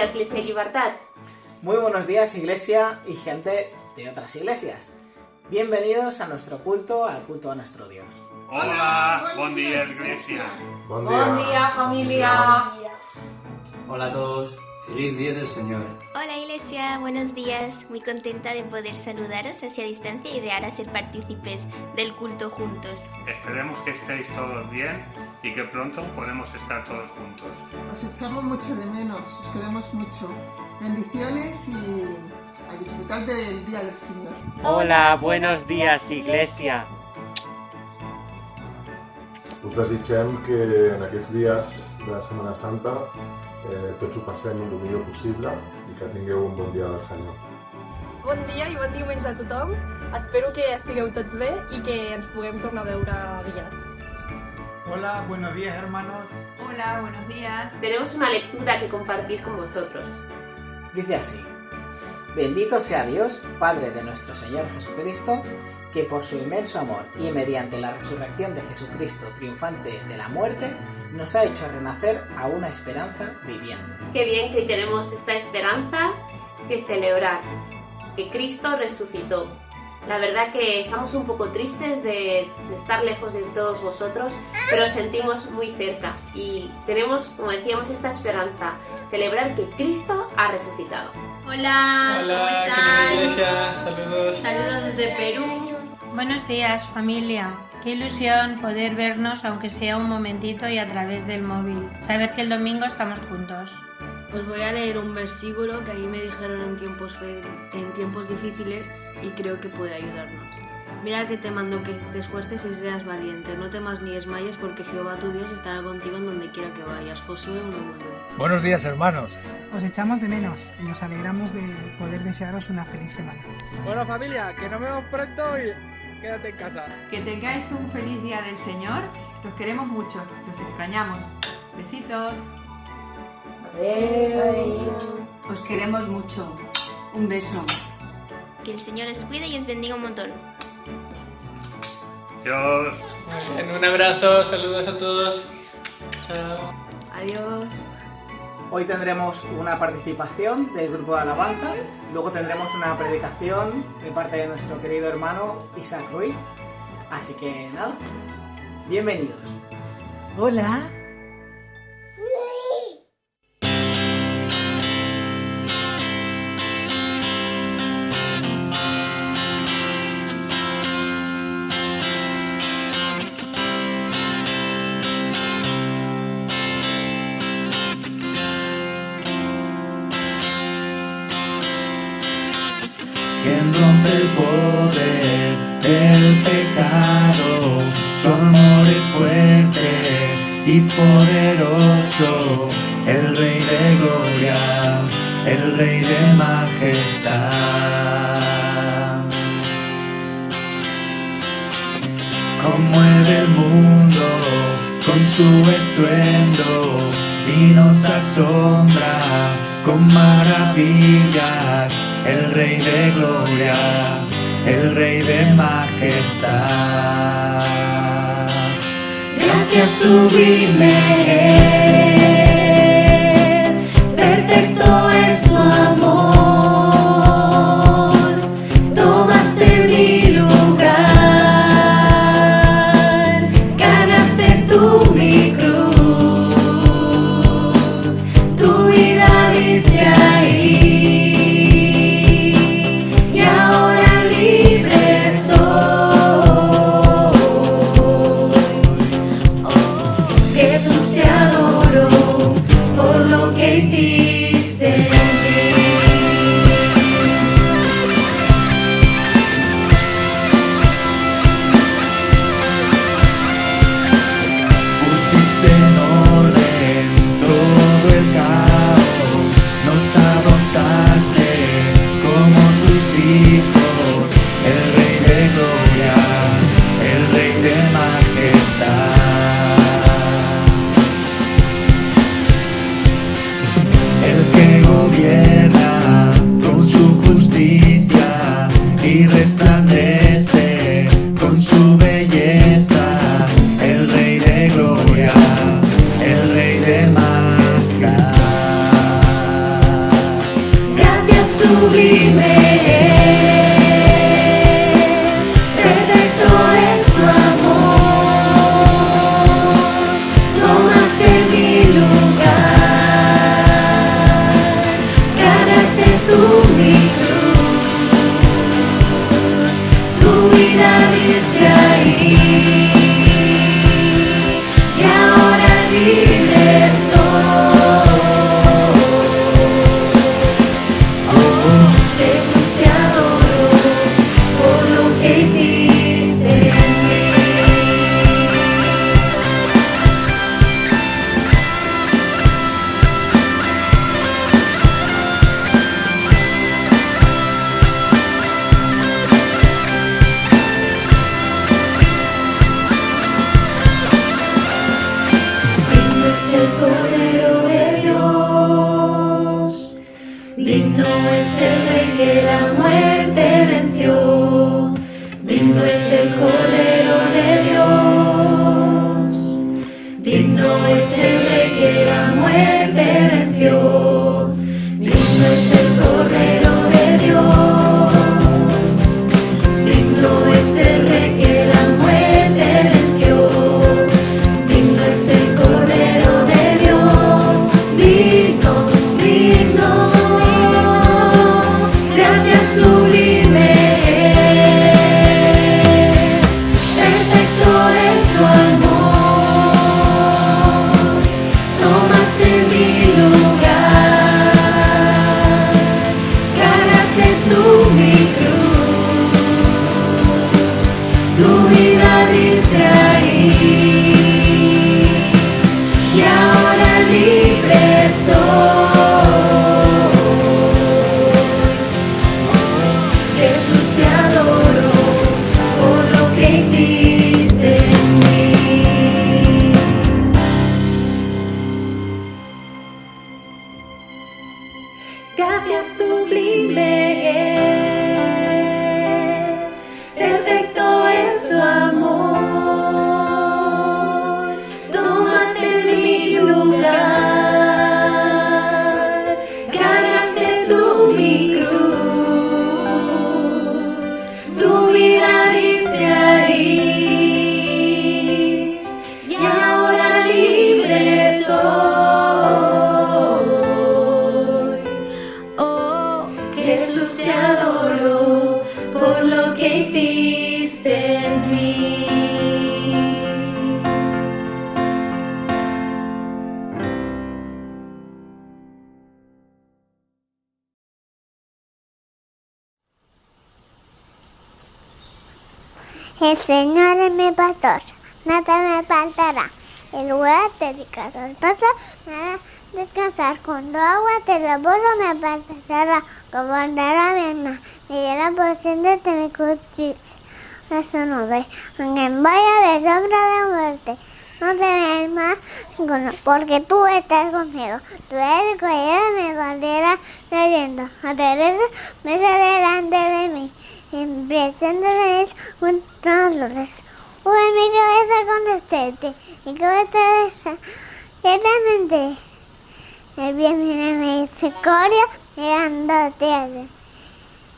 días, Iglesia Libertad. Muy buenos días, Iglesia y gente de otras iglesias. Bienvenidos a nuestro culto, al culto a nuestro Dios. Hola, buen día, Iglesia. Buen día, familia. Hola a todos. Feliz día del Señor. Hola Iglesia, buenos días. Muy contenta de poder saludaros así a distancia y de ahora ser partícipes del culto juntos. Esperemos que estéis todos bien y que pronto podamos estar todos juntos. Os echamos mucho de menos, os queremos mucho. Bendiciones y a disfrutar del Día del Señor. Hola, buenos días, Iglesia. Us desitgem que en aquests dies de Setmana Santa tots ho passem el millor possible i que tingueu un bon dia del Senyor. Bon dia i bon diumenge a tothom. Espero que estigueu tots bé i que ens puguem tornar a veure aviat. Hola, buenos días, hermanos. Hola, buenos días. Tenemos una lectura que compartir con vosotros. Dice así: Bendito sea Dios, Padre de nuestro Señor Jesucristo, que por su inmenso amor y mediante la resurrección de Jesucristo triunfante de la muerte, nos ha hecho renacer a una esperanza viviente. Qué bien que hoy tenemos esta esperanza que celebrar, que Cristo resucitó. La verdad que estamos un poco tristes de estar lejos de todos vosotros, pero os sentimos muy cerca y tenemos, como decíamos, esta esperanza, celebrar que Cristo ha resucitado. Hola, ¿cómo estáis? Saludos. Saludos desde Perú. Buenos días, familia. Qué ilusión poder vernos, aunque sea un momentito y a través del móvil. Saber que el domingo estamos juntos. Os voy a leer un versículo que a mí me dijeron en tiempos difíciles y creo que puede ayudarnos. Mira que te mando que te esfuerces y seas valiente. No temas ni desmayes porque Jehová tu Dios estará contigo en donde quiera que vayas. Josué 1:9. Buenos días, hermanos. Os echamos de menos y nos alegramos de poder desearos una feliz semana. Bueno, familia, que nos vemos pronto y quédate en casa. Que tengáis un feliz día del Señor. Los queremos mucho, los extrañamos. Besitos. Adiós. Os queremos mucho. Un beso. Que el Señor os cuide y os bendiga un montón. Dios. Un abrazo, saludos a todos. Chao. Adiós. Hoy tendremos una participación del grupo de alabanza, luego tendremos una predicación de parte de nuestro querido hermano Isaac Ruiz. Así que nada, bienvenidos. Hola. Quien rompe el poder del pecado, su amor es fuerte y poderoso, el Rey de gloria, el Rey de majestad. Conmueve el mundo con su estruendo y nos asombra con maravillas. El Rey de gloria, el Rey de majestad. Gracias sublime es, perfecto es tu amor. Tomaste mi lugar, cargaste tú mi cruz, tu vida diste ahí. Y resplandece con su belleza, el Rey de gloria, el Rey de majestad. sublime es, perfecto es tu amor, tomaste mi lugar, cargaste tú mi cruz, tu vida diste ahí, y ahora libre soy. Jesús, te adoro por lo que hiciste en mí. Digno es el Cordero de Dios, digno es el Rey que la muerte venció, digno es el Cordero de Dios, digno es el Rey que la muerte venció, digno es el Cordero de Dios, digno es el Rey que la muerte venció, digno es el Cordero de Dios, digno, digno. Gracias sublime es, perfecto es tu amor, tomaste mi lugar, cargaste tú mi cruz, tu vida diste ahí, y ahora libre soy. Jesús, te adoro por lo que hiciste en mí. Gracias sublime es, perfecto es tu amor, tomaste mi lugar, cargaste tú mi cruz, tu vida diste ahí, y ahora libre soy. Oh, Jesús, te adoro por lo que hiciste en mí. El Señor es mi pastor, nada me faltará. En lugar de ricados pastos me hará descansar. Cuando agua de reposo me apartará, como andará mi alma, me llena por sendas de mi justicia. Eso no ve, aunque en vaya de sombra de muerte, no temeré mal ninguno, porque tú estás conmigo. Tú eres el cuello de mi bandera leyendo. Adereza mesa delante de mí, en presencia de mis juntos. Sube mi cabeza con aceite, mi cabeza eternamente. El bien y la misericordia mirándote a ti.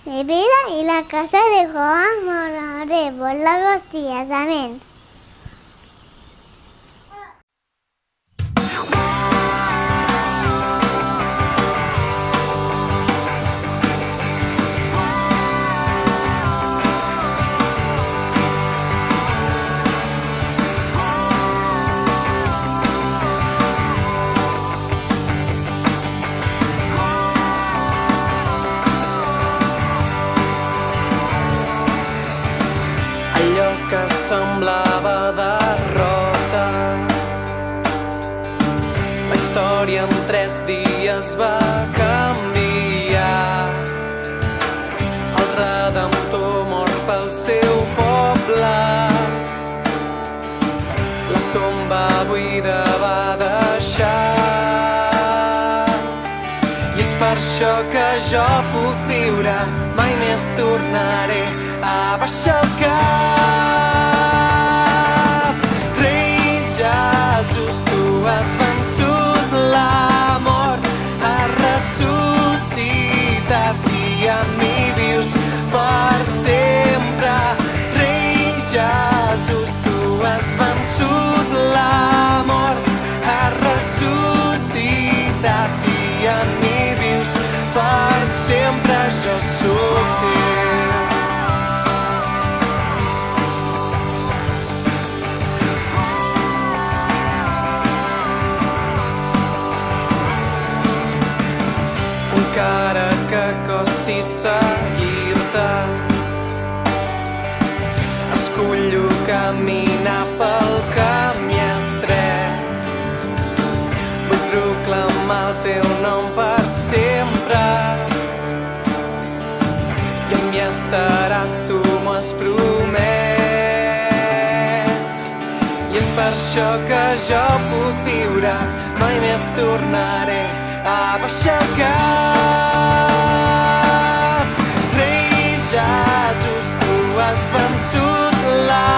Mi vida y la casa de Jehová moraré por largos días. Amén. Allò que semblava derrota, la història en 3 dies va canviar. El Redemptor mor pel seu poble, la tomba buida va deixar. I és per això que jo puc viure, mai més tornaré a baixar el cap. Rei Jesús, tu has vençut la mort, has ressuscitat i jo sóc teu. Encara que costi seguir-te, escollo caminar pel camí estret. Vull proclamar el teu nom per sempre, i amb mi estaràs, tu m'ho has promès. I és per això que jo puc viure, mai més tornaré a baixar el cap. Rei Jesús, tu has vençut la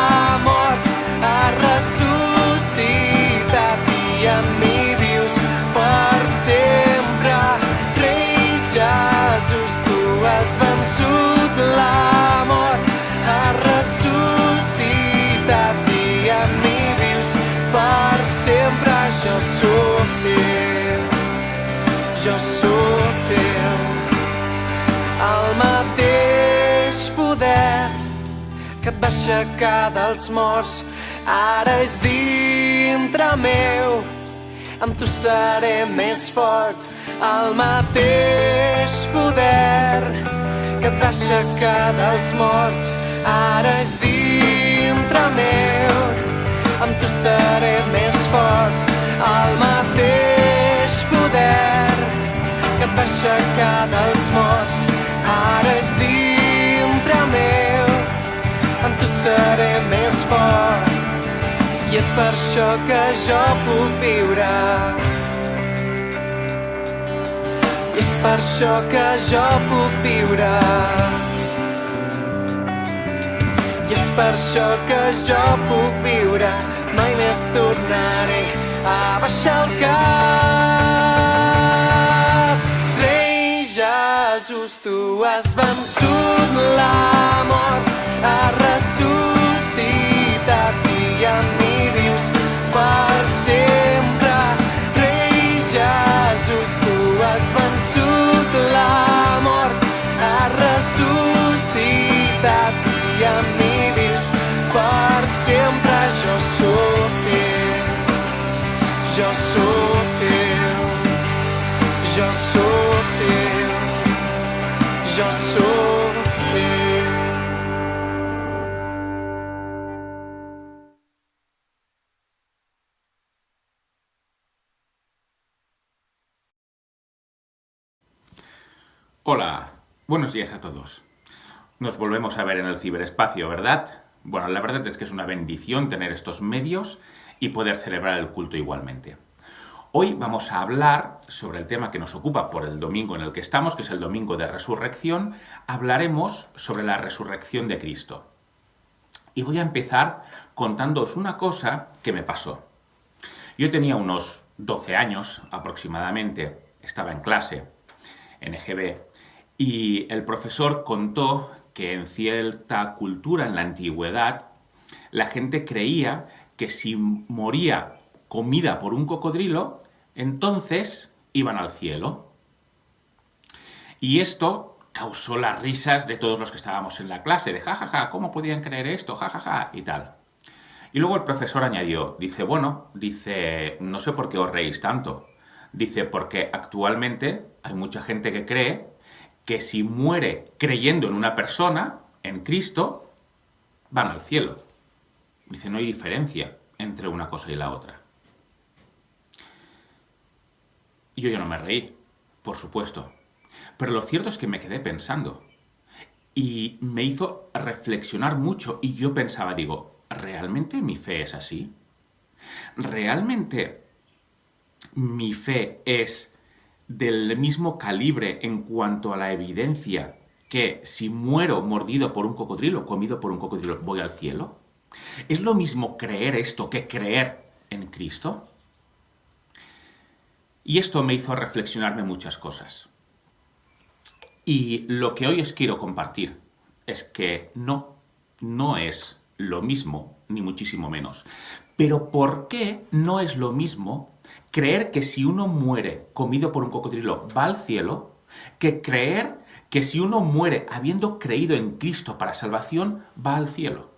mort, has ressuscitat i en mi vius per sempre. Rei Jesús, tu has vençut la mort, has ressuscitat i en mi vius per sempre. Jo sóc teu, jo sóc teu. El mateix poder que et va aixecar dels morts ara és dintre meu. Amb tu seré més fort. El mateix poder que et va aixecar dels morts ara és dintre meu. Amb tu seré més fort. El mateix poder que et va aixecar dels morts ara és dintre meu. Amb tu seré més fort. I és per això que jo puc viure. I és per això que jo puc viure. I és per això que jo puc viure. Mai més tornaré a baixar el cap. Rei Jesús, tu has vençut la mort, has ressuscitat i en mi vius per sempre. Rei Jesús, tu has vençut la mort, has ressuscitat i en mi vius per sempre. Jo sóc teu, jo sóc teu, jo sóc teu, jo sóc teu. Hola, buenos días a todos. Nos volvemos a ver en el ciberespacio, ¿verdad? Bueno, la verdad es que es una bendición tener estos medios y poder celebrar el culto igualmente. Hoy vamos a hablar sobre el tema que nos ocupa por el domingo en el que estamos, que es el domingo de resurrección. Hablaremos sobre la resurrección de Cristo. Y voy a empezar contándoos una cosa que me pasó. Yo tenía unos 12 años aproximadamente, estaba en clase, en EGB, y el profesor contó que en cierta cultura en la antigüedad la gente creía que si moría comida por un cocodrilo, entonces iban al cielo. Y esto causó las risas de todos los que estábamos en la clase, de jajaja, ¿cómo podían creer esto? Jajaja, y tal. Y luego el profesor añadió, dice, no sé por qué os reís tanto. Dice, porque actualmente hay mucha gente que cree que si muere creyendo en una persona, en Cristo, van al cielo. Dice, no hay diferencia entre una cosa y la otra. Y yo ya no me reí, por supuesto. Pero lo cierto es que me quedé pensando. Y me hizo reflexionar mucho. Y yo pensaba, digo, ¿realmente mi fe es así? ¿Realmente mi fe es del mismo calibre en cuanto a la evidencia que si muero mordido por un cocodrilo, comido por un cocodrilo, voy al cielo? ¿Es lo mismo creer esto que creer en Cristo? Y esto me hizo reflexionarme muchas cosas. Y lo que hoy os quiero compartir es que no es lo mismo, ni muchísimo menos. Pero ¿por qué no es lo mismo creer que si uno muere comido por un cocodrilo va al cielo, que creer que si uno muere habiendo creído en Cristo para salvación, va al cielo.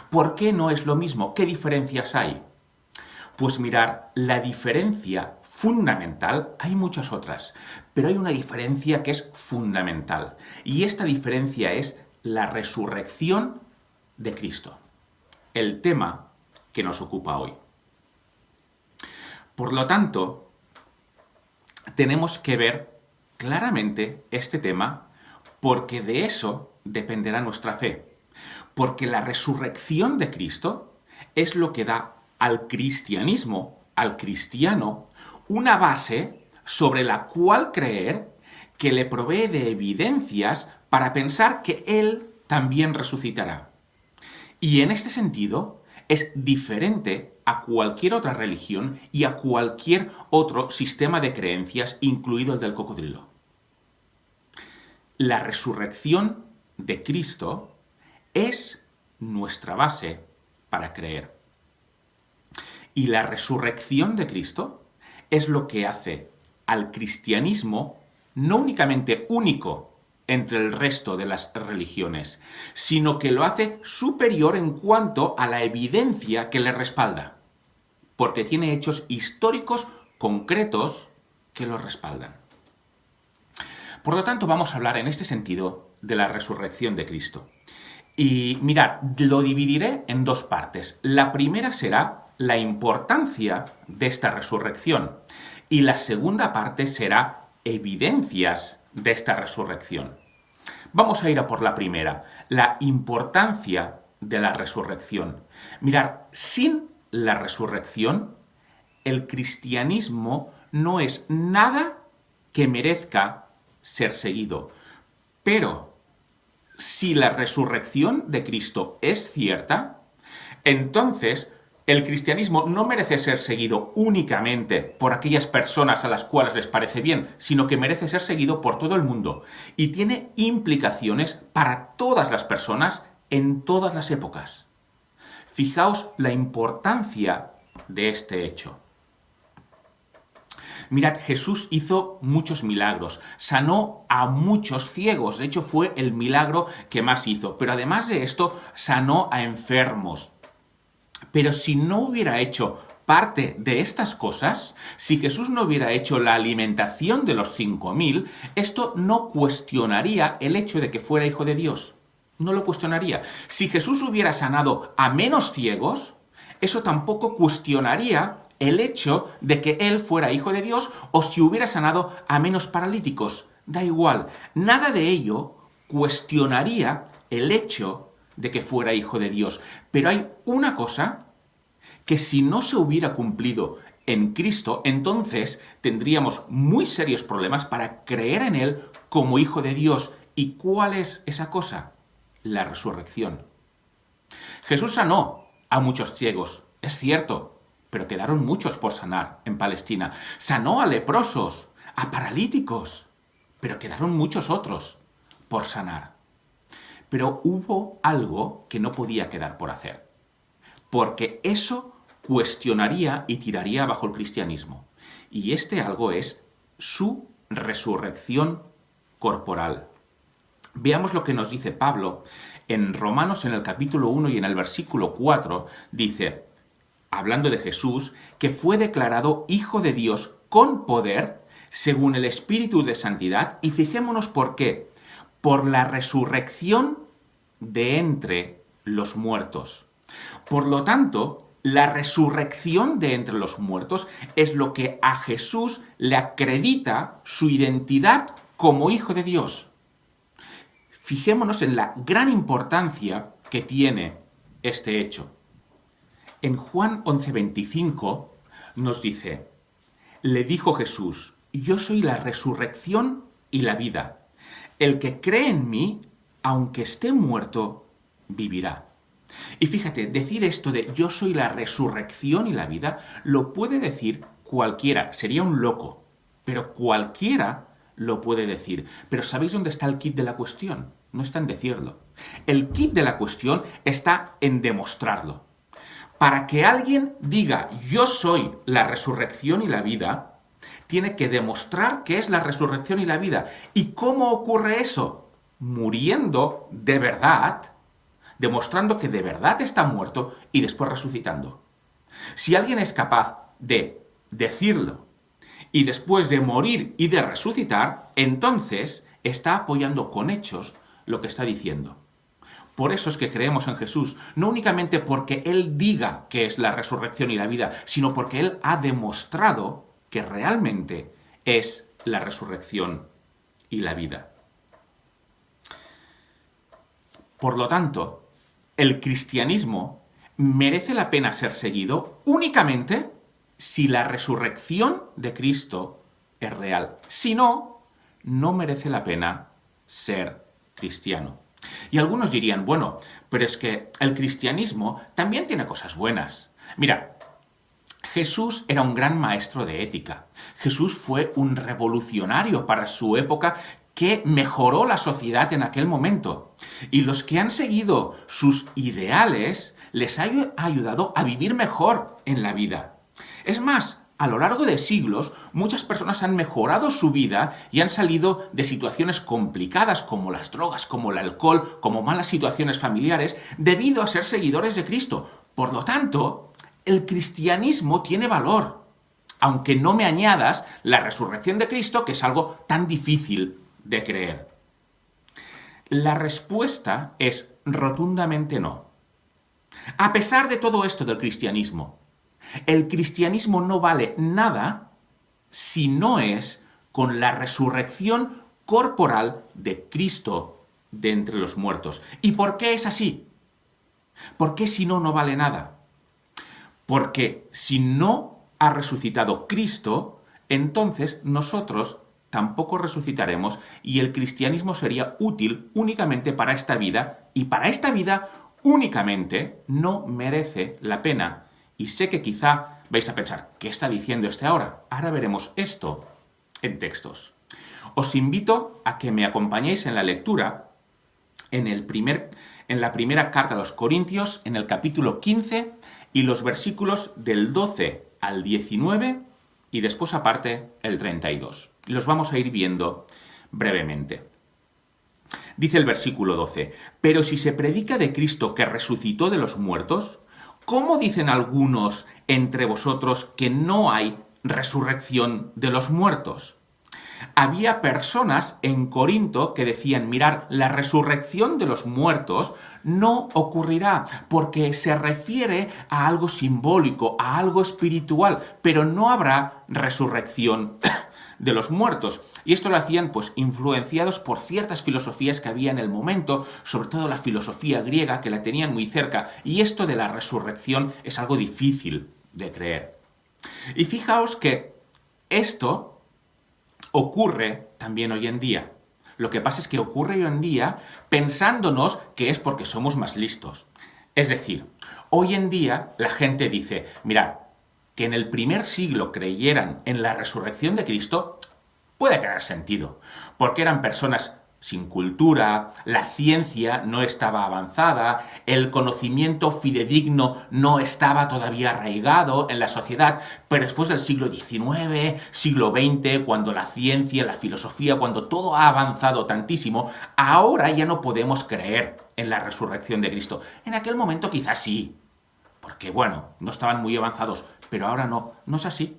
¿Por qué no es lo mismo? ¿Qué diferencias hay? Pues mirar, la diferencia fundamental, hay muchas otras, pero hay una diferencia que es fundamental. Y esta diferencia es la resurrección de Cristo, el tema que nos ocupa hoy. Por lo tanto, tenemos que ver claramente este tema porque de eso dependerá nuestra fe. Porque la resurrección de Cristo es lo que da al cristianismo, al cristiano, una base sobre la cual creer, que le provee de evidencias para pensar que Él también resucitará. Y en este sentido es diferente a cualquier otra religión y a cualquier otro sistema de creencias, incluido el del cocodrilo. La resurrección de Cristo es nuestra base para creer. Y la resurrección de Cristo es lo que hace al cristianismo no únicamente único entre el resto de las religiones, sino que lo hace superior en cuanto a la evidencia que le respalda, porque tiene hechos históricos concretos que lo respaldan. Por lo tanto, vamos a hablar en este sentido de la resurrección de Cristo. Y mirad, lo dividiré en dos partes. La primera será la importancia de esta resurrección y la segunda parte será evidencias de esta resurrección. Vamos a ir a por la primera, la importancia de la resurrección. Mirad, sin la resurrección, el cristianismo no es nada que merezca ser seguido. Pero si la resurrección de Cristo es cierta, entonces el cristianismo no merece ser seguido únicamente por aquellas personas a las cuales les parece bien, sino que merece ser seguido por todo el mundo y tiene implicaciones para todas las personas en todas las épocas. Fijaos la importancia de este hecho. Mirad, Jesús hizo muchos milagros, sanó a muchos ciegos, de hecho fue el milagro que más hizo, pero además de esto sanó a enfermos. Pero si no hubiera hecho parte de estas cosas, si Jesús no hubiera hecho la alimentación de los 5.000, esto no cuestionaría el hecho de que fuera hijo de Dios. No lo cuestionaría. Si Jesús hubiera sanado a menos ciegos, eso tampoco cuestionaría el hecho de que Él fuera hijo de Dios, o si hubiera sanado a menos paralíticos. Da igual. Nada de ello cuestionaría el hecho de que fuera hijo de Dios. Pero hay una cosa que si no se hubiera cumplido en Cristo, entonces tendríamos muy serios problemas para creer en Él como hijo de Dios. ¿Y cuál es esa cosa? La resurrección. Jesús sanó a muchos ciegos, es cierto, pero quedaron muchos por sanar en Palestina. Sanó a leprosos, a paralíticos, pero quedaron muchos otros por sanar. Pero hubo algo que no podía quedar por hacer, porque eso cuestionaría y tiraría abajo el cristianismo. Y este algo es su resurrección corporal. Veamos lo que nos dice Pablo en Romanos en el capítulo 1 y en el versículo 4. Dice, hablando de Jesús, que fue declarado Hijo de Dios con poder, según el Espíritu de Santidad, y fijémonos por qué. Por la resurrección de entre los muertos. Por lo tanto, la resurrección de entre los muertos es lo que a Jesús le acredita su identidad como Hijo de Dios. Fijémonos en la gran importancia que tiene este hecho. En Juan 11:25 nos dice, le dijo Jesús, yo soy la resurrección y la vida. El que cree en mí, aunque esté muerto, vivirá. Y fíjate, decir esto de yo soy la resurrección y la vida, lo puede decir cualquiera, sería un loco, pero cualquiera lo puede decir. Pero ¿sabéis dónde está el kit de la cuestión? No está en decirlo. El kit de la cuestión está en demostrarlo. Para que alguien diga yo soy la resurrección y la vida, tiene que demostrar que es la resurrección y la vida. ¿Y cómo ocurre eso? Muriendo de verdad, demostrando que de verdad está muerto y después resucitando. Si alguien es capaz de decirlo y después de morir y de resucitar, entonces está apoyando con hechos lo que está diciendo. Por eso es que creemos en Jesús, no únicamente porque Él diga que es la resurrección y la vida, sino porque Él ha demostrado que realmente es la resurrección y la vida. Por lo tanto, el cristianismo merece la pena ser seguido únicamente si la resurrección de Cristo es real. Si no, no merece la pena ser cristiano. Y algunos dirían, bueno, pero es que el cristianismo también tiene cosas buenas. Mira, Jesús era un gran maestro de ética. Jesús fue un revolucionario para su época que mejoró la sociedad en aquel momento. Y los que han seguido sus ideales les ha ayudado a vivir mejor en la vida. Es más, a lo largo de siglos, muchas personas han mejorado su vida y han salido de situaciones complicadas como las drogas, como el alcohol, como malas situaciones familiares, debido a ser seguidores de Cristo. Por lo tanto, el cristianismo tiene valor, aunque no me añadas la resurrección de Cristo, que es algo tan difícil de creer. La respuesta es rotundamente no. A pesar de todo esto del cristianismo, el cristianismo no vale nada si no es con la resurrección corporal de Cristo de entre los muertos. ¿Y por qué es así? ¿Por qué si no, no vale nada? Porque si no ha resucitado Cristo, entonces nosotros tampoco resucitaremos y el cristianismo sería útil únicamente para esta vida, y para esta vida únicamente no merece la pena. Y sé que quizá vais a pensar, ¿qué está diciendo este ahora? Ahora veremos esto en textos. Os invito a que me acompañéis en la lectura en la primera carta a los Corintios, en el capítulo 15, y los versículos del 12 al 19, y después aparte el 32. Los vamos a ir viendo brevemente. Dice el versículo 12, «Pero si se predica de Cristo que resucitó de los muertos, ¿cómo dicen algunos entre vosotros que no hay resurrección de los muertos?» Había personas en Corinto que decían, mirad, la resurrección de los muertos no ocurrirá porque se refiere a algo simbólico, a algo espiritual, pero no habrá resurrección de los muertos. Y esto lo hacían pues influenciados por ciertas filosofías que había en el momento, sobre todo la filosofía griega, que la tenían muy cerca, y esto de la resurrección es algo difícil de creer. Y fijaos que esto ocurre también hoy en día. Lo que pasa es que ocurre hoy en día pensándonos que es porque somos más listos. Es decir, hoy en día la gente dice, mirad, que en el primer siglo creyeran en la resurrección de Cristo puede tener sentido, porque eran personas sin cultura, la ciencia no estaba avanzada, el conocimiento fidedigno no estaba todavía arraigado en la sociedad, pero después del siglo XIX, siglo XX, cuando la ciencia, la filosofía, cuando todo ha avanzado tantísimo, ahora ya no podemos creer en la resurrección de Cristo. En aquel momento quizás sí, porque bueno, no estaban muy avanzados, pero ahora no es así.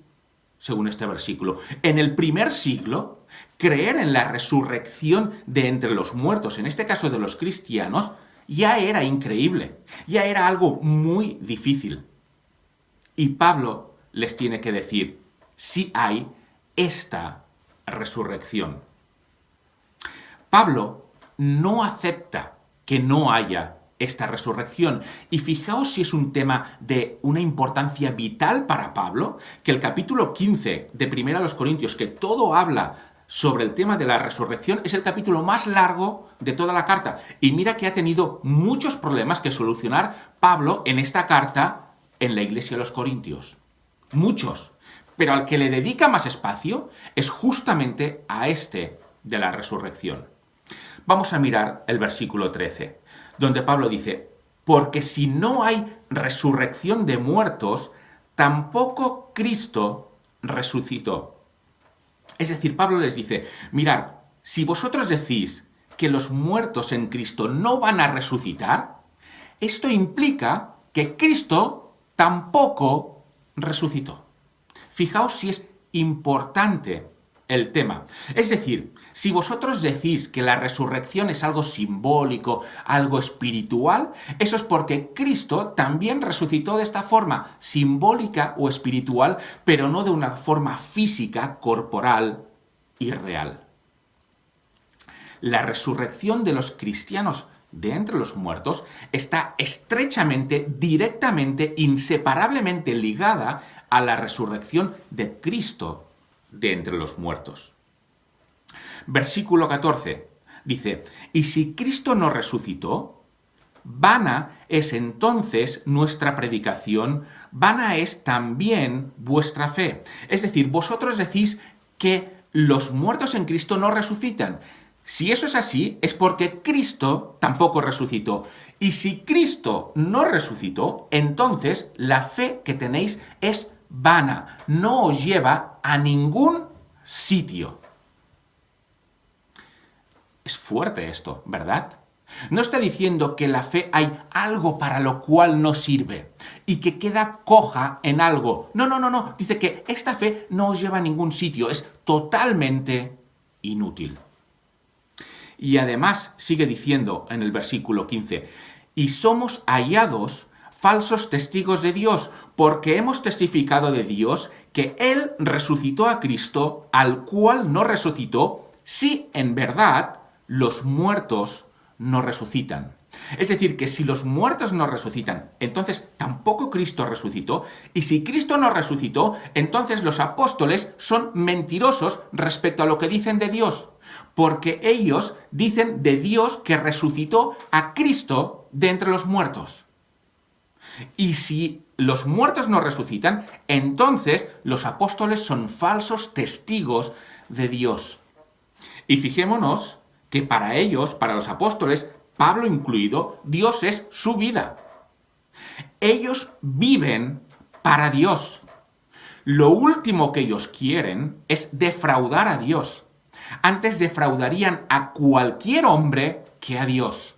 Según este versículo, en el primer siglo, creer en la resurrección de entre los muertos, en este caso de los cristianos, ya era increíble, ya era algo muy difícil. Y Pablo les tiene que decir, sí hay esta resurrección. Pablo no acepta que no haya esta resurrección. Y fijaos si es un tema de una importancia vital para Pablo, que el capítulo 15 de 1 Corintios, que todo habla sobre el tema de la resurrección, es el capítulo más largo de toda la carta. Y mira que ha tenido muchos problemas que solucionar Pablo en esta carta en la iglesia de los Corintios. Muchos. Pero al que le dedica más espacio es justamente a este de la resurrección. Vamos a mirar el versículo 13. Donde Pablo dice, porque si no hay resurrección de muertos, tampoco Cristo resucitó. Es decir, Pablo les dice, mirad, si vosotros decís que los muertos en Cristo no van a resucitar, esto implica que Cristo tampoco resucitó. Fijaos si es importante el tema. Es decir, si vosotros decís que la resurrección es algo simbólico, algo espiritual, eso es porque Cristo también resucitó de esta forma, simbólica o espiritual, pero no de una forma física, corporal y real. La resurrección de los cristianos de entre los muertos está estrechamente, directamente, inseparablemente ligada a la resurrección de Cristo de entre los muertos. Versículo 14 dice, y si Cristo no resucitó, vana es entonces nuestra predicación, vana es también vuestra fe. Es decir, vosotros decís que los muertos en Cristo no resucitan. Si eso es así, es porque Cristo tampoco resucitó. Y si Cristo no resucitó, entonces la fe que tenéis es vana, no os lleva a ningún sitio. Es fuerte esto, ¿verdad? No está diciendo que la fe hay algo para lo cual no sirve y que queda coja en algo. No. Dice que esta fe no os lleva a ningún sitio, es totalmente inútil. Y además sigue diciendo en el versículo 15, y somos hallados falsos testigos de Dios, porque hemos testificado de Dios que Él resucitó a Cristo, al cual no resucitó, si en verdad los muertos no resucitan. Es decir, que si los muertos no resucitan, entonces tampoco Cristo resucitó, y si Cristo no resucitó, entonces los apóstoles son mentirosos respecto a lo que dicen de Dios, porque ellos dicen de Dios que resucitó a Cristo de entre los muertos. Y si los muertos no resucitan, entonces los apóstoles son falsos testigos de Dios. Y fijémonos que para ellos, para los apóstoles, Pablo incluido, Dios es su vida. Ellos viven para Dios. Lo último que ellos quieren es defraudar a Dios. Antes defraudarían a cualquier hombre que a Dios.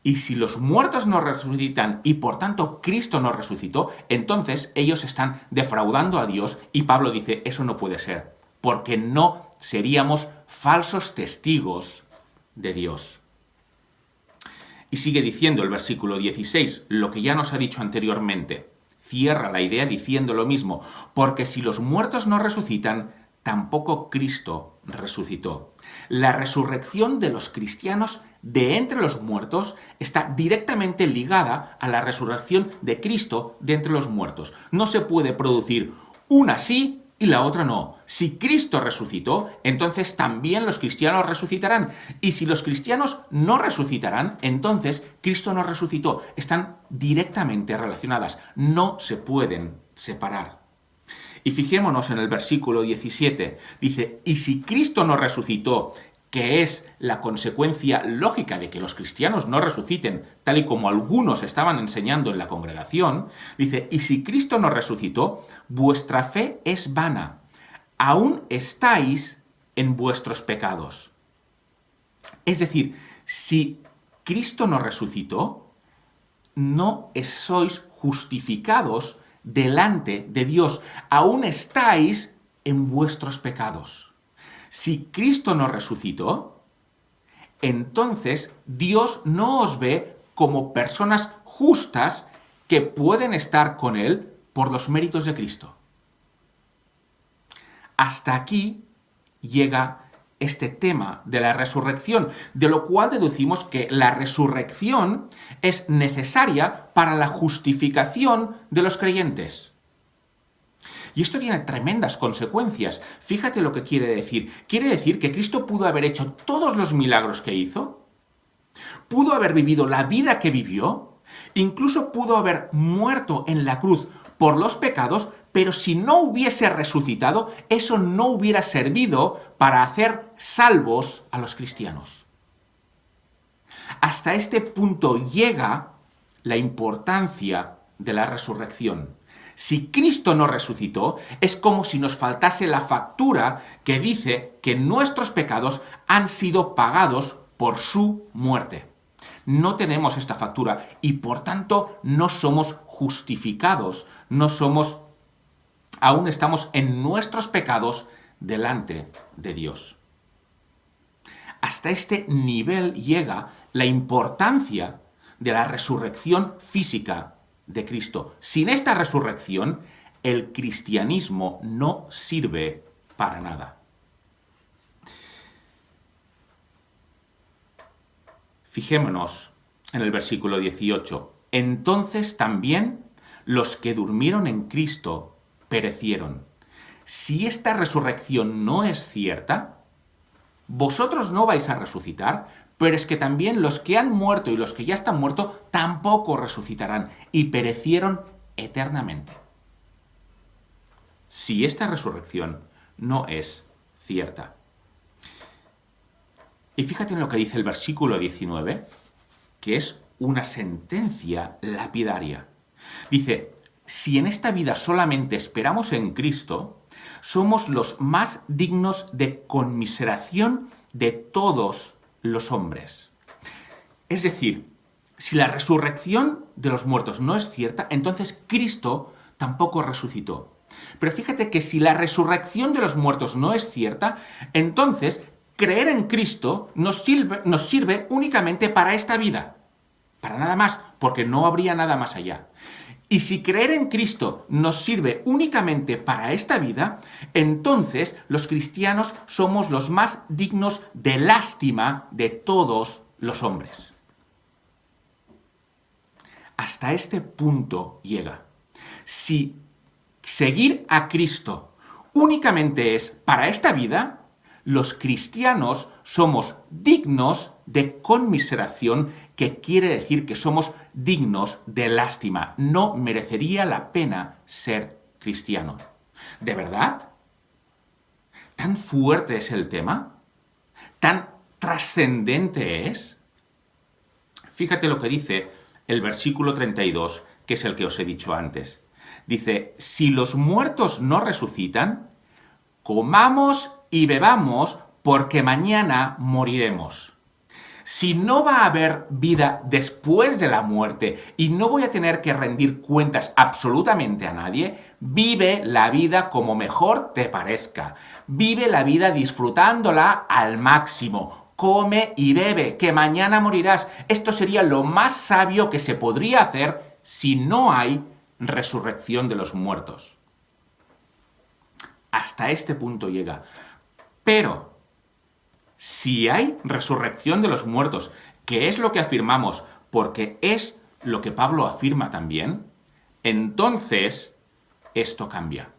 Y si los muertos no resucitan y por tanto Cristo no resucitó, entonces ellos están defraudando a Dios y Pablo dice, eso no puede ser, porque no seríamos falsos testigos de Dios. Y sigue diciendo el versículo 16, lo que ya nos ha dicho anteriormente. Cierra la idea diciendo lo mismo, porque si los muertos no resucitan, tampoco Cristo resucitó. La resurrección de los cristianos de entre los muertos está directamente ligada a la resurrección de Cristo de entre los muertos. No se puede producir una sí y la otra no. Si Cristo resucitó, entonces también los cristianos resucitarán. Y si los cristianos no resucitarán, entonces Cristo no resucitó. Están directamente relacionadas. No se pueden separar. Y fijémonos en el versículo 17. Dice, y si Cristo no resucitó, que es la consecuencia lógica de que los cristianos no resuciten, tal y como algunos estaban enseñando en la congregación, dice, y si Cristo no resucitó, vuestra fe es vana, aún estáis en vuestros pecados. Es decir, si Cristo no resucitó, no sois justificados delante de Dios, aún estáis en vuestros pecados. Si Cristo no resucitó, entonces Dios no os ve como personas justas que pueden estar con Él por los méritos de Cristo. Hasta aquí llega este tema de la resurrección, de lo cual deducimos que la resurrección es necesaria para la justificación de los creyentes. Y esto tiene tremendas consecuencias. Fíjate lo que quiere decir. Quiere decir que Cristo pudo haber hecho todos los milagros que hizo, pudo haber vivido la vida que vivió, incluso pudo haber muerto en la cruz por los pecados, pero si no hubiese resucitado, eso no hubiera servido para hacer salvos a los cristianos. Hasta este punto llega la importancia de la resurrección. Si Cristo no resucitó, es como si nos faltase la factura que dice que nuestros pecados han sido pagados por su muerte. No tenemos esta factura y por tanto no somos justificados, aún estamos en nuestros pecados delante de Dios. Hasta este nivel llega la importancia de la resurrección física de Cristo. Sin esta resurrección, el cristianismo no sirve para nada. Fijémonos en el versículo 18. Entonces también los que durmieron en Cristo perecieron. Si esta resurrección no es cierta, vosotros no vais a resucitar, pero es que también los que han muerto y los que ya están muertos tampoco resucitarán y perecieron eternamente. Si esta resurrección no es cierta. Y fíjate en lo que dice el versículo 19, que es una sentencia lapidaria. Dice, si en esta vida solamente esperamos en Cristo, somos los más dignos de conmiseración de todos los hombres. Es decir, si la resurrección de los muertos no es cierta, entonces Cristo tampoco resucitó. Pero fíjate que si la resurrección de los muertos no es cierta, entonces creer en Cristo nos sirve únicamente para esta vida. Para nada más, porque no habría nada más allá. Y si creer en Cristo nos sirve únicamente para esta vida, entonces los cristianos somos los más dignos de lástima de todos los hombres. Hasta este punto llega. Si seguir a Cristo únicamente es para esta vida, los cristianos somos dignos de conmiseración, que quiere decir que somos dignos de lástima. No merecería la pena ser cristiano. ¿De verdad? ¿Tan fuerte es el tema? ¿Tan trascendente es? Fíjate lo que dice el versículo 32, que es el que os he dicho antes. Dice, si los muertos no resucitan, comamos y bebamos, porque mañana moriremos. Si no va a haber vida después de la muerte y no voy a tener que rendir cuentas absolutamente a nadie, vive la vida como mejor te parezca. Vive la vida disfrutándola al máximo. Come y bebe, que mañana morirás. Esto sería lo más sabio que se podría hacer si no hay resurrección de los muertos. Hasta este punto llega. Pero si hay resurrección de los muertos, que es lo que afirmamos, porque es lo que Pablo afirma también, entonces esto cambia.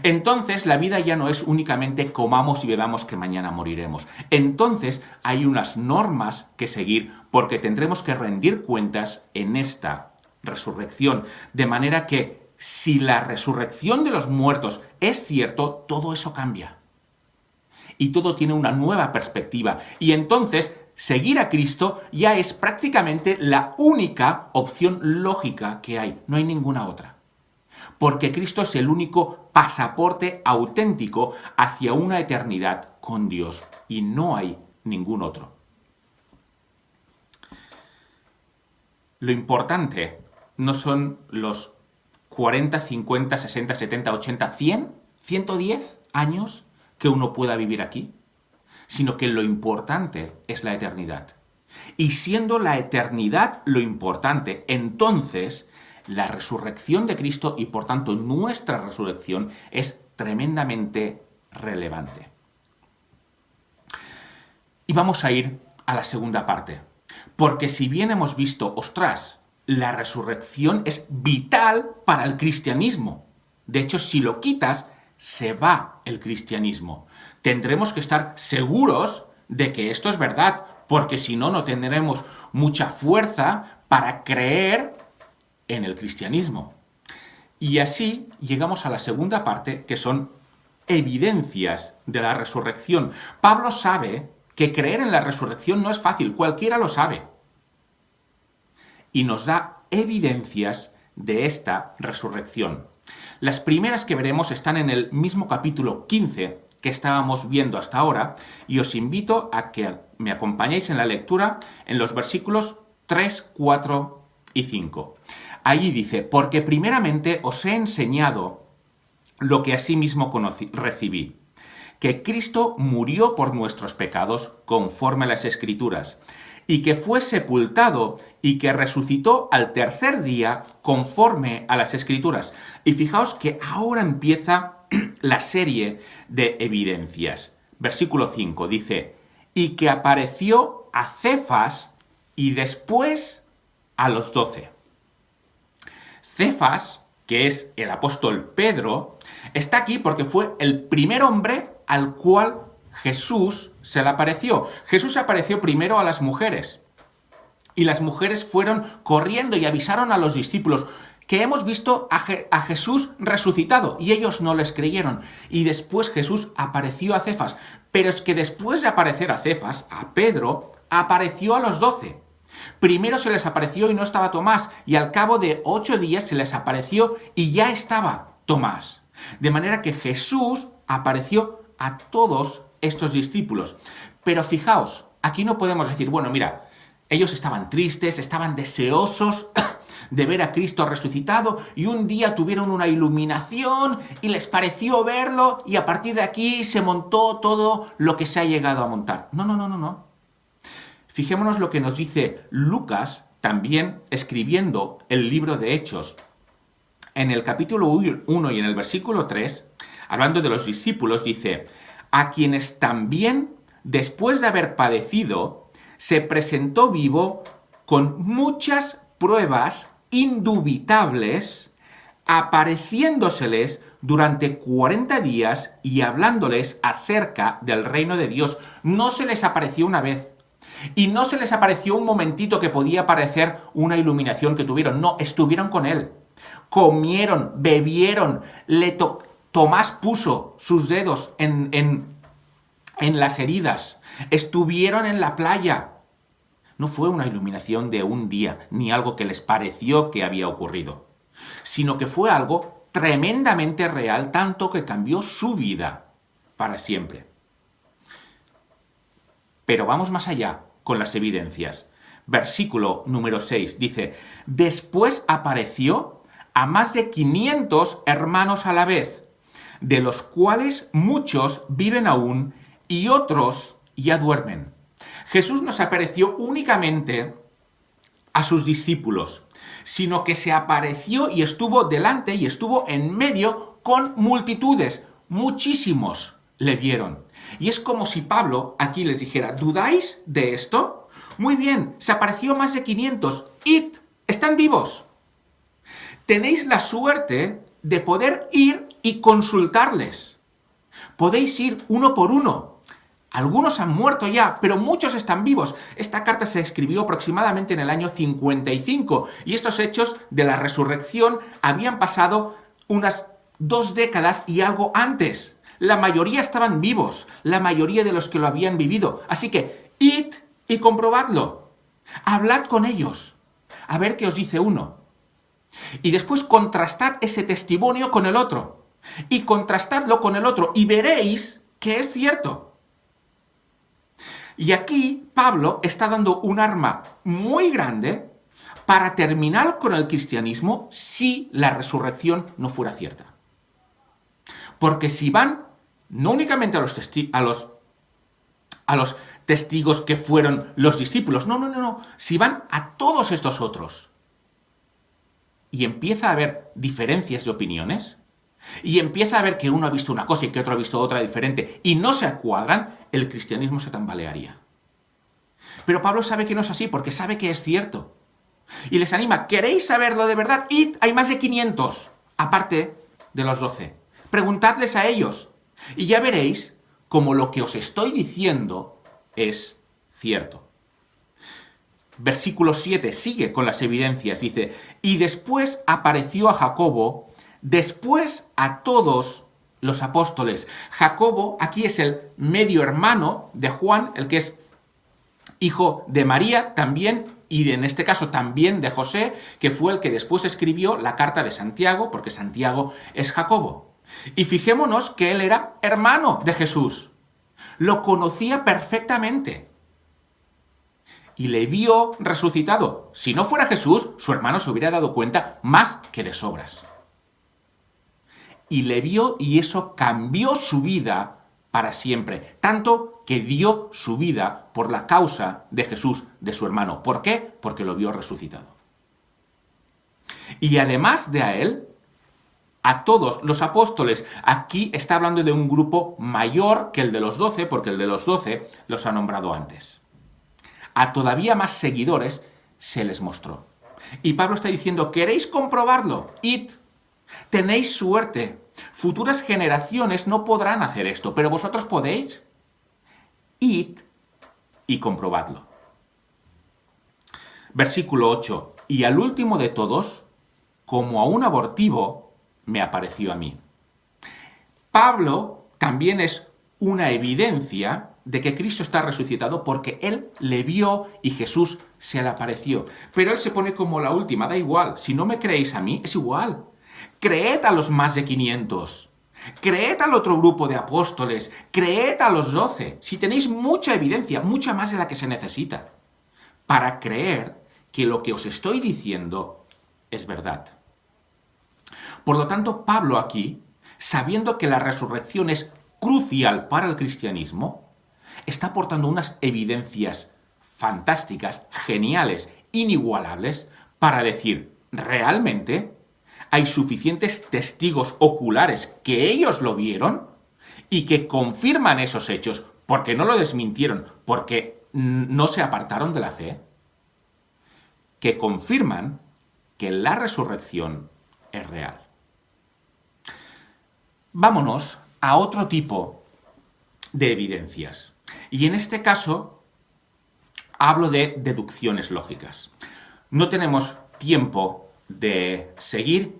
Entonces la vida ya no es únicamente comamos y bebamos que mañana moriremos. Entonces hay unas normas que seguir, porque tendremos que rendir cuentas en esta resurrección. De manera que si la resurrección de los muertos es cierto, todo eso cambia. Y todo tiene una nueva perspectiva. Y entonces, seguir a Cristo ya es prácticamente la única opción lógica que hay. No hay ninguna otra. Porque Cristo es el único pasaporte auténtico hacia una eternidad con Dios. Y no hay ningún otro. Lo importante no son los 40, 50, 60, 70, 80, 100, 110 años que uno pueda vivir aquí, sino que lo importante es la eternidad. Y siendo la eternidad lo importante, entonces la resurrección de Cristo y por tanto nuestra resurrección es tremendamente relevante. Y vamos a ir a la segunda parte, porque si bien hemos visto, ostras, la resurrección es vital para el cristianismo. De hecho, si lo quitas, se va el cristianismo. Tendremos que estar seguros de que esto es verdad, porque si no, no tendremos mucha fuerza para creer en el cristianismo. Y así llegamos a la segunda parte, que son evidencias de la resurrección. Pablo sabe que creer en la resurrección no es fácil, cualquiera lo sabe. Y nos da evidencias de esta resurrección. Las primeras que veremos están en el mismo capítulo 15 que estábamos viendo hasta ahora, y os invito a que me acompañéis en la lectura en los versículos 3, 4 y 5. Allí dice: porque primeramente os he enseñado lo que asimismo recibí, que Cristo murió por nuestros pecados conforme a las Escrituras, y que fue sepultado y que resucitó al tercer día conforme a las Escrituras. Y fijaos que ahora empieza la serie de evidencias. Versículo 5 dice: y que apareció a Cefas y después a los 12. Cefas, que es el apóstol Pedro, está aquí porque fue el primer hombre al cual Jesús se le apareció. Jesús apareció primero a las mujeres, y las mujeres fueron corriendo y avisaron a los discípulos que hemos visto a Jesús resucitado, y ellos no les creyeron. Y después Jesús apareció a Cefas, pero es que después de aparecer a Cefas, a Pedro, apareció a los 12. Primero se les apareció y no estaba Tomás, y al cabo de 8 días se les apareció y ya estaba Tomás. De manera que Jesús apareció a todos estos discípulos. Pero fijaos, aquí no podemos decir, bueno, mira, ellos estaban tristes, estaban deseosos de ver a Cristo resucitado, y un día tuvieron una iluminación y les pareció verlo, y a partir de aquí se montó todo lo que se ha llegado a montar. No. Fijémonos lo que nos dice Lucas, también escribiendo el libro de Hechos. En el capítulo 1 y en el versículo 3, hablando de los discípulos, dice: a quienes también, después de haber padecido, se presentó vivo con muchas pruebas indubitables, apareciéndoseles durante 40 días y hablándoles acerca del reino de Dios. No se les apareció una vez, y no se les apareció un momentito que podía parecer una iluminación que tuvieron. No, estuvieron con él, comieron, bebieron, Tomás puso sus dedos en las heridas, estuvieron en la playa. No fue una iluminación de un día, ni algo que les pareció que había ocurrido, sino que fue algo tremendamente real, tanto que cambió su vida para siempre. Pero vamos más allá con las evidencias. Versículo número 6 dice: después apareció a más de 500 hermanos a la vez, de los cuales muchos viven aún y otros ya duermen. Jesús no se apareció únicamente a sus discípulos, sino que se apareció y estuvo delante y estuvo en medio con multitudes. Muchísimos le vieron. Y es como si Pablo aquí les dijera: ¿dudáis de esto? Muy bien, se apareció más de 500. ¡Id! ¡Están vivos! Tenéis la suerte de poder ir y consultarles. Podéis ir uno por uno. Algunos han muerto ya, pero muchos están vivos. Esta carta se escribió aproximadamente en el año 55, y estos hechos de la resurrección habían pasado unas 2 décadas y algo antes. La mayoría estaban vivos, la mayoría de los que lo habían vivido. Así que, id y comprobadlo. Hablad con ellos, a ver qué os dice uno. Y después contrastad ese testimonio con el otro. Y contrastadlo con el otro, y veréis que es cierto. Y aquí Pablo está dando un arma muy grande para terminar con el cristianismo si la resurrección no fuera cierta. Porque si van no únicamente a los testigos que fueron los discípulos, no, si van a todos estos otros, y empieza a haber diferencias de opiniones, y empieza a ver que uno ha visto una cosa y que otro ha visto otra diferente, y no se cuadran, el cristianismo se tambalearía. Pero Pablo sabe que no es así, porque sabe que es cierto. Y les anima: ¿queréis saberlo de verdad? Id, hay más de 500, aparte de los 12. Preguntadles a ellos, y ya veréis como lo que os estoy diciendo es cierto. Versículo 7 sigue con las evidencias, dice: y después apareció a Jacobo, después a todos los apóstoles. Jacobo aquí es el medio hermano de Juan, el que es hijo de María también, y en este caso también de José, que fue el que después escribió la carta de Santiago, porque Santiago es Jacobo. Y fijémonos que él era hermano de Jesús. Lo conocía perfectamente. Y le vio resucitado. Si no fuera Jesús, su hermano se hubiera dado cuenta más que de sobras. Y le vio y eso cambió su vida para siempre. Tanto que dio su vida por la causa de Jesús, de su hermano. ¿Por qué? Porque lo vio resucitado. Y además de a él, a todos los apóstoles, aquí está hablando de un grupo mayor que el de los 12, porque el de los 12 los ha nombrado antes. A todavía más seguidores se les mostró. Y Pablo está diciendo, ¿queréis comprobarlo? Id, tenéis suerte. Futuras generaciones no podrán hacer esto, pero vosotros podéis. Id y comprobadlo. Versículo 8. Y al último de todos, como a un abortivo, me apareció a mí. Pablo también es una evidencia de que Cristo está resucitado porque él le vio y Jesús se le apareció. Pero él se pone como la última, da igual. Si no me creéis a mí, es igual. Creed a los más de 500. Creed al otro grupo de apóstoles. Creed a los 12. Si tenéis mucha evidencia, mucha más de la que se necesita, para creer que lo que os estoy diciendo es verdad. Por lo tanto, Pablo aquí, sabiendo que la resurrección es crucial para el cristianismo, está aportando unas evidencias fantásticas, geniales, inigualables, para decir, realmente hay suficientes testigos oculares que ellos lo vieron y que confirman esos hechos, porque no lo desmintieron, porque no se apartaron de la fe, que confirman que la resurrección es real. Vámonos a otro tipo de evidencias. Y en este caso hablo de deducciones lógicas. No tenemos tiempo de seguir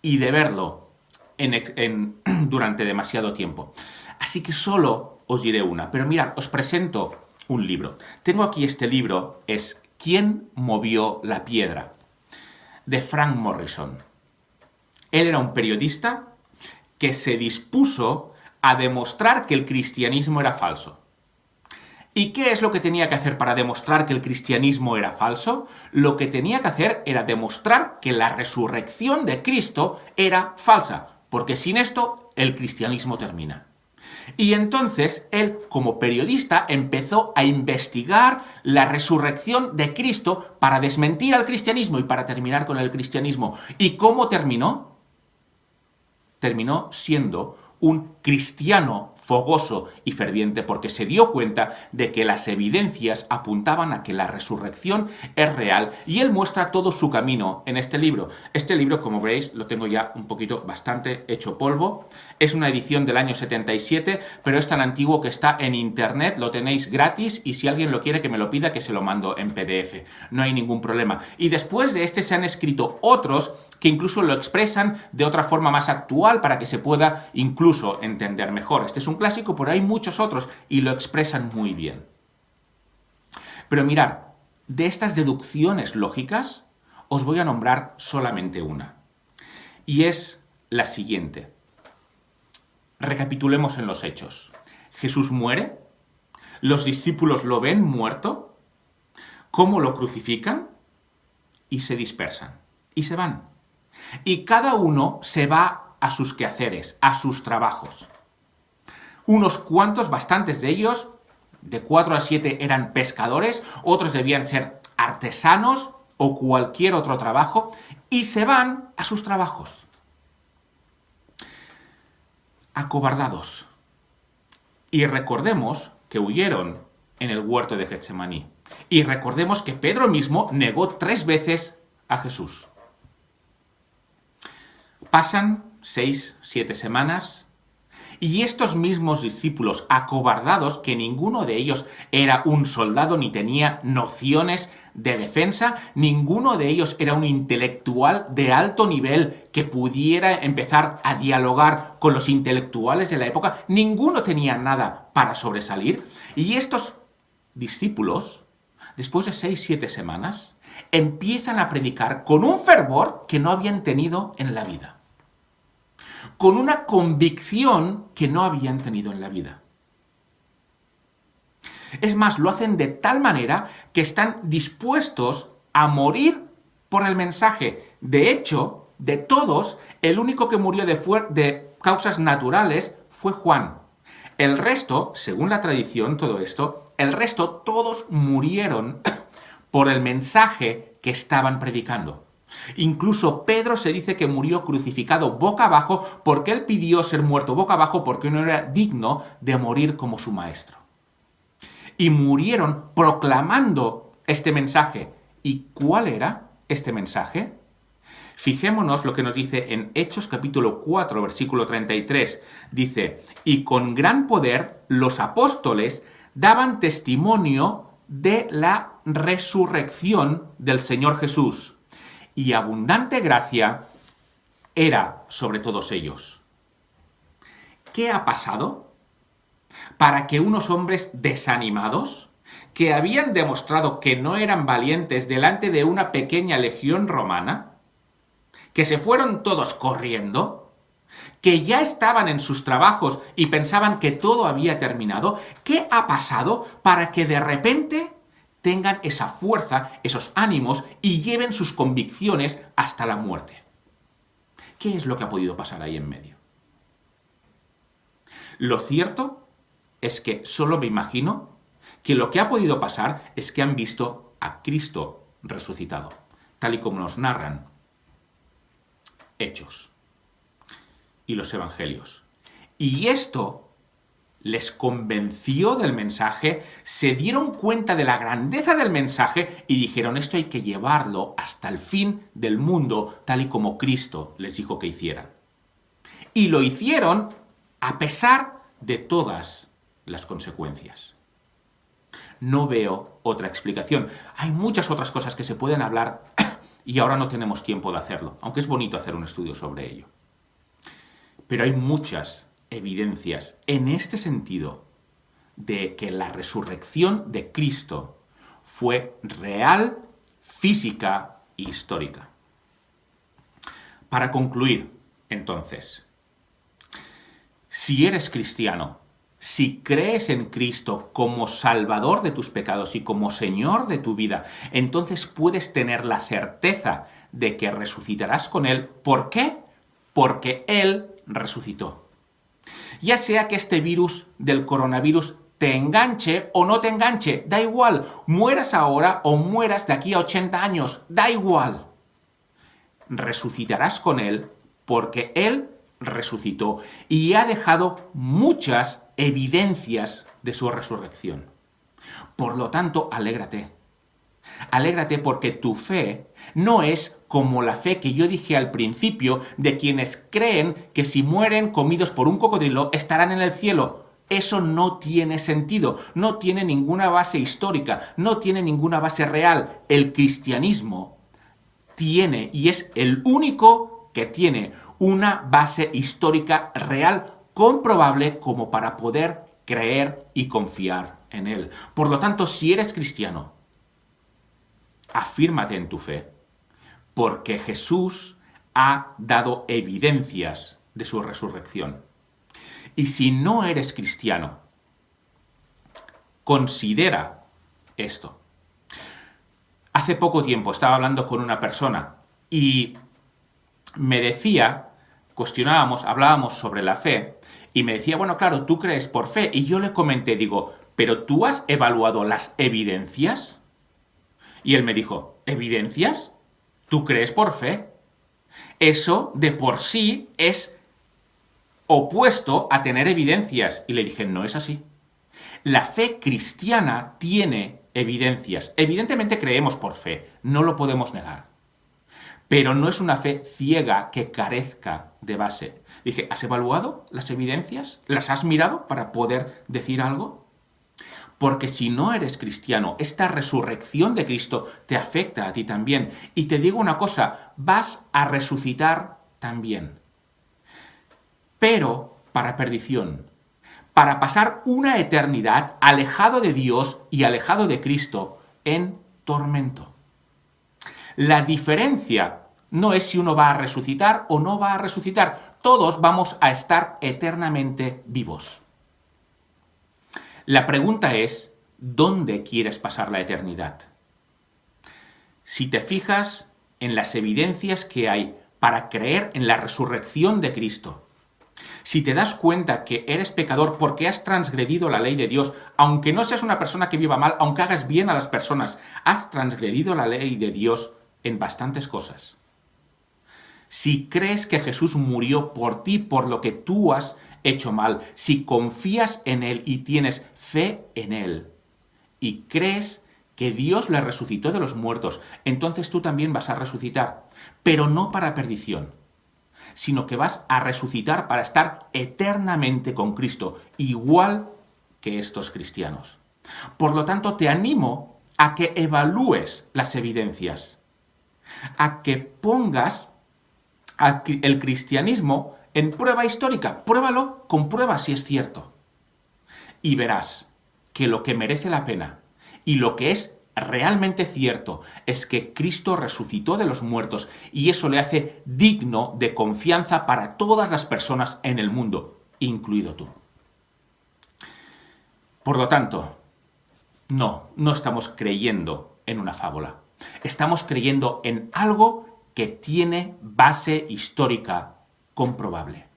y de verlo durante demasiado tiempo. Así que solo os diré una. Pero mirad, os presento un libro. Tengo aquí este libro, es ¿Quién movió la piedra?, de Frank Morrison. Él era un periodista que se dispuso a demostrar que el cristianismo era falso. ¿Y qué es lo que tenía que hacer para demostrar que el cristianismo era falso? Lo que tenía que hacer era demostrar que la resurrección de Cristo era falsa, porque sin esto el cristianismo termina. Y entonces él, como periodista, empezó a investigar la resurrección de Cristo para desmentir al cristianismo y para terminar con el cristianismo. ¿Y cómo terminó? Terminó siendo un cristiano fogoso y ferviente porque se dio cuenta de que las evidencias apuntaban a que la resurrección es real y él muestra todo su camino en este libro. Este libro, como veréis, lo tengo ya un poquito bastante hecho polvo. Es una edición del año 77, pero es tan antiguo que está en internet, lo tenéis gratis y si alguien lo quiere que me lo pida que se lo mando en PDF. No hay ningún problema. Y después de este se han escrito otros que incluso lo expresan de otra forma más actual para que se pueda incluso entender mejor. Este es un clásico, pero hay muchos otros y lo expresan muy bien. Pero mirad, de estas deducciones lógicas os voy a nombrar solamente una. Y es la siguiente. Recapitulemos en los hechos. Jesús muere, los discípulos lo ven muerto, cómo lo crucifican y se dispersan y se van. Y cada uno se va a sus quehaceres, a sus trabajos. Unos cuantos, bastantes de ellos, de 4 a 7 eran pescadores, otros debían ser artesanos o cualquier otro trabajo, y se van a sus trabajos. Acobardados. Y recordemos que huyeron en el huerto de Getsemaní. Y recordemos que Pedro mismo negó 3 veces a Jesús. Pasan 6, 7 semanas y estos mismos discípulos acobardados, que ninguno de ellos era un soldado ni tenía nociones de defensa, ninguno de ellos era un intelectual de alto nivel que pudiera empezar a dialogar con los intelectuales de la época, ninguno tenía nada para sobresalir, y estos discípulos después de 6-7 semanas, empiezan a predicar con un fervor que no habían tenido en la vida, con una convicción que no habían tenido en la vida. Es más, lo hacen de tal manera que están dispuestos a morir por el mensaje. De hecho, de todos, el único que murió de causas naturales fue Juan. El resto, según la tradición, todo esto, el resto todos murieron por el mensaje que estaban predicando. Incluso Pedro se dice que murió crucificado boca abajo porque él pidió ser muerto boca abajo porque no era digno de morir como su maestro. Y murieron proclamando este mensaje. ¿Y cuál era este mensaje? Fijémonos lo que nos dice en Hechos capítulo 4, versículo 33. Dice, y con gran poder los apóstoles daban testimonio de la resurrección del Señor Jesús, y abundante gracia era sobre todos ellos. ¿Qué ha pasado para que unos hombres desanimados, que habían demostrado que no eran valientes delante de una pequeña legión romana, que se fueron todos corriendo, que ya estaban en sus trabajos y pensaban que todo había terminado, qué ha pasado para que de repente tengan esa fuerza, esos ánimos y lleven sus convicciones hasta la muerte? ¿Qué es lo que ha podido pasar ahí en medio? Lo cierto es que solo me imagino que lo que ha podido pasar es que han visto a Cristo resucitado, tal y como nos narran Hechos y los Evangelios. Y esto les convenció del mensaje, se dieron cuenta de la grandeza del mensaje y dijeron, esto hay que llevarlo hasta el fin del mundo, tal y como Cristo les dijo que hicieran. Y lo hicieron a pesar de todas las consecuencias. No veo otra explicación. Hay muchas otras cosas que se pueden hablar y ahora no tenemos tiempo de hacerlo, aunque es bonito hacer un estudio sobre ello. Pero hay muchas evidencias en este sentido de que la resurrección de Cristo fue real, física e histórica. Para concluir, entonces, si eres cristiano, si crees en Cristo como Salvador de tus pecados y como Señor de tu vida, entonces puedes tener la certeza de que resucitarás con Él. ¿Por qué? Porque Él resucitó. Ya sea que este virus del coronavirus te enganche o no te enganche, da igual. Mueras ahora o mueras de aquí a 80 años, da igual. Resucitarás con Él porque Él resucitó y ha dejado muchas evidencias de su resurrección. Por lo tanto, alégrate. Alégrate porque tu fe no es como la fe que yo dije al principio de quienes creen que si mueren comidos por un cocodrilo estarán en el cielo. Eso no tiene sentido, no tiene ninguna base histórica, no tiene ninguna base real. El cristianismo tiene, y es el único que tiene, una base histórica real, comprobable como para poder creer y confiar en él. Por lo tanto, si eres cristiano, afírmate en tu fe, porque Jesús ha dado evidencias de su resurrección. Y si no eres cristiano, considera esto. Hace poco tiempo estaba hablando con una persona y me decía, cuestionábamos, hablábamos sobre la fe, y me decía, bueno, claro, tú crees por fe. Y yo le comenté, digo, ¿pero tú has evaluado las evidencias? Y él me dijo, ¿evidencias? ¿Tú crees por fe? Eso de por sí es opuesto a tener evidencias. Y le dije, no es así. La fe cristiana tiene evidencias. Evidentemente creemos por fe, no lo podemos negar. Pero no es una fe ciega que carezca de base. Dije, ¿has evaluado las evidencias? ¿Las has mirado para poder decir algo? Porque si no eres cristiano, esta resurrección de Cristo te afecta a ti también. Y te digo una cosa, vas a resucitar también. Pero para perdición, para pasar una eternidad alejado de Dios y alejado de Cristo, en tormento. La diferencia no es si uno va a resucitar o no va a resucitar. Todos vamos a estar eternamente vivos. La pregunta es, ¿dónde quieres pasar la eternidad? Si te fijas en las evidencias que hay para creer en la resurrección de Cristo, si te das cuenta que eres pecador porque has transgredido la ley de Dios, aunque no seas una persona que viva mal, aunque hagas bien a las personas, has transgredido la ley de Dios en bastantes cosas. Si crees que Jesús murió por ti, por lo que tú has hecho mal, si confías en Él y tienes fe en Él, y crees que Dios le resucitó de los muertos, entonces tú también vas a resucitar, pero no para perdición, sino que vas a resucitar para estar eternamente con Cristo, igual que estos cristianos. Por lo tanto, te animo a que evalúes las evidencias, a que pongas el cristianismo en prueba histórica. Pruébalo, comprueba si es cierto. Y verás que lo que merece la pena y lo que es realmente cierto es que Cristo resucitó de los muertos y eso le hace digno de confianza para todas las personas en el mundo, incluido tú. Por lo tanto, no estamos creyendo en una fábula. Estamos creyendo en algo que tiene base histórica comprobable.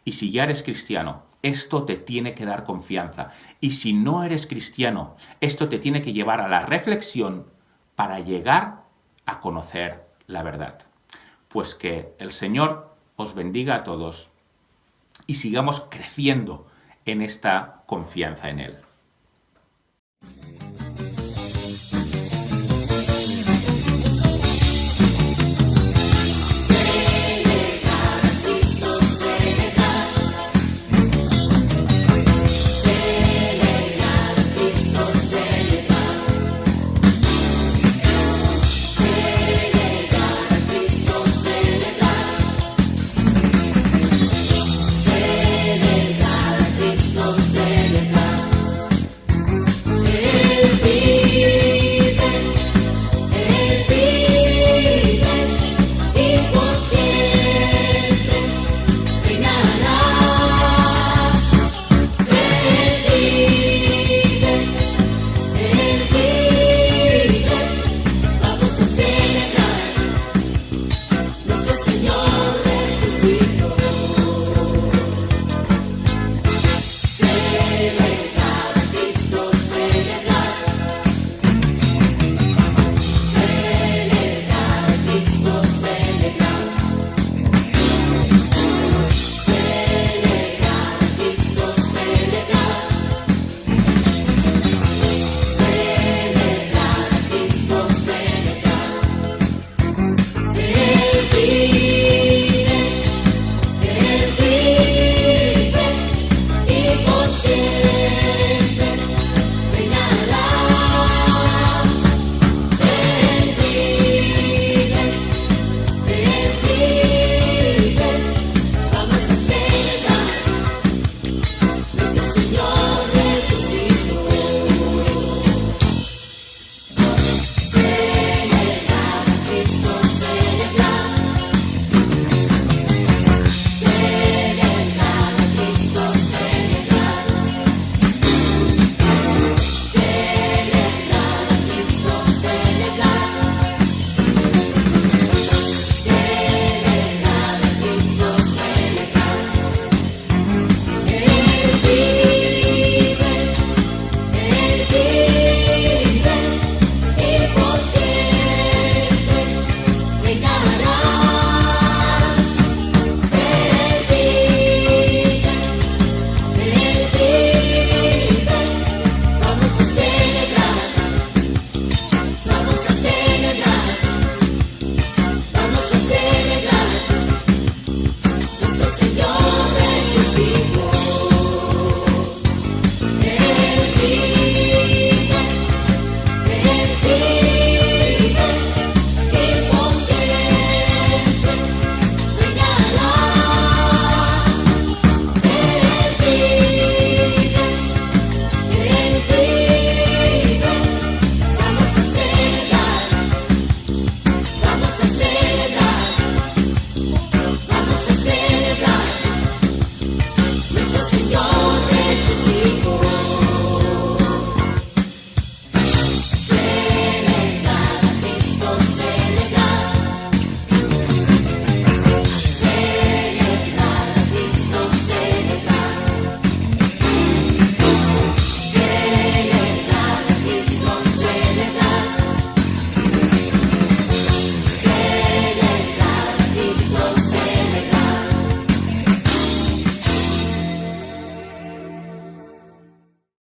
Y si ya eres cristiano, esto te tiene que dar confianza. Y si no eres cristiano, esto te tiene que llevar a la reflexión para llegar a conocer la verdad. Pues que el Señor os bendiga a todos y sigamos creciendo en esta confianza en Él.